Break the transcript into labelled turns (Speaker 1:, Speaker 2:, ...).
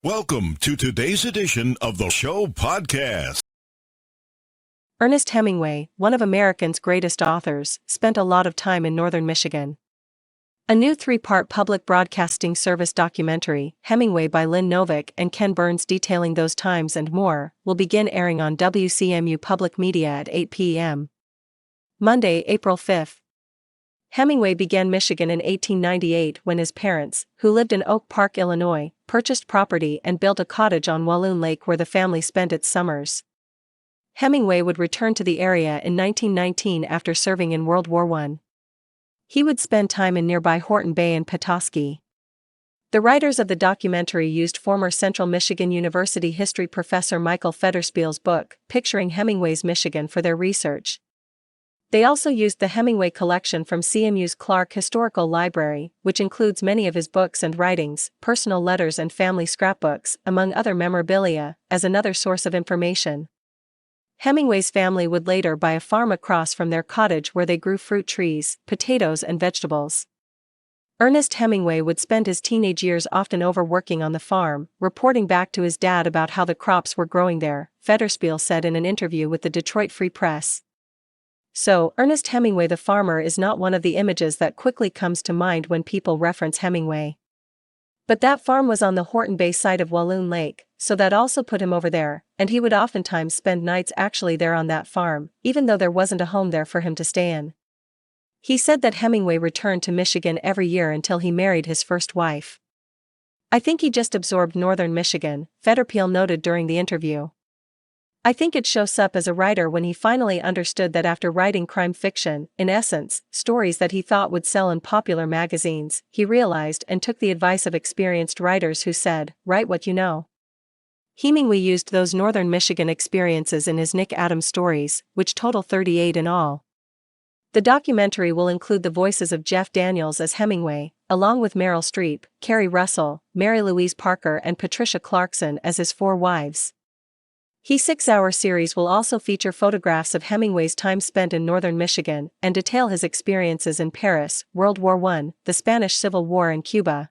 Speaker 1: Welcome to today's edition of the show podcast.
Speaker 2: Ernest Hemingway, one of America's greatest authors, spent a lot of time in northern Michigan. A new 3-part public broadcasting service documentary, Hemingway by Lynn Novick and Ken Burns detailing those times and more, will begin airing on WCMU Public Media at 8 p.m. Monday, April 5. Hemingway began Michigan in 1898 when his parents, who lived in Oak Park, Illinois, purchased property and built a cottage on Walloon Lake where the family spent its summers. Hemingway would return to the area in 1919 after serving in World War I. He would spend time in nearby Horton Bay and Petoskey. The writers of the documentary used former Central Michigan University history professor Michael Federspiel's book, Picturing Hemingway's Michigan, for their research. They also used the Hemingway collection from CMU's Clark Historical Library, which includes many of his books and writings, personal letters and family scrapbooks, among other memorabilia, as another source of information. Hemingway's family would later buy a farm across from their cottage where they grew fruit trees, potatoes and vegetables. Ernest Hemingway would spend his teenage years often overworking on the farm, reporting back to his dad about how the crops were growing there, Federspiel said in an interview with the Detroit Free Press. So, Ernest Hemingway the farmer is not one of the images that quickly comes to mind when people reference Hemingway. But that farm was on the Horton Bay side of Walloon Lake, so that also put him over there, and he would oftentimes spend nights actually there on that farm, even though there wasn't a home there for him to stay in. He said that Hemingway returned to Michigan every year until he married his first wife. "I think he just absorbed northern Michigan," Federspiel noted during the interview. "I think it shows up as a writer when he finally understood that after writing crime fiction, in essence, stories that he thought would sell in popular magazines, he realized and took the advice of experienced writers who said, 'Write what you know.'" Hemingway used those northern Michigan experiences in his Nick Adams stories, which total 38 in all. The documentary will include the voices of Jeff Daniels as Hemingway, along with Meryl Streep, Carrie Russell, Mary Louise Parker and Patricia Clarkson as his 4 wives. His 6-hour series will also feature photographs of Hemingway's time spent in northern Michigan and detail his experiences in Paris, World War I, the Spanish Civil War and Cuba.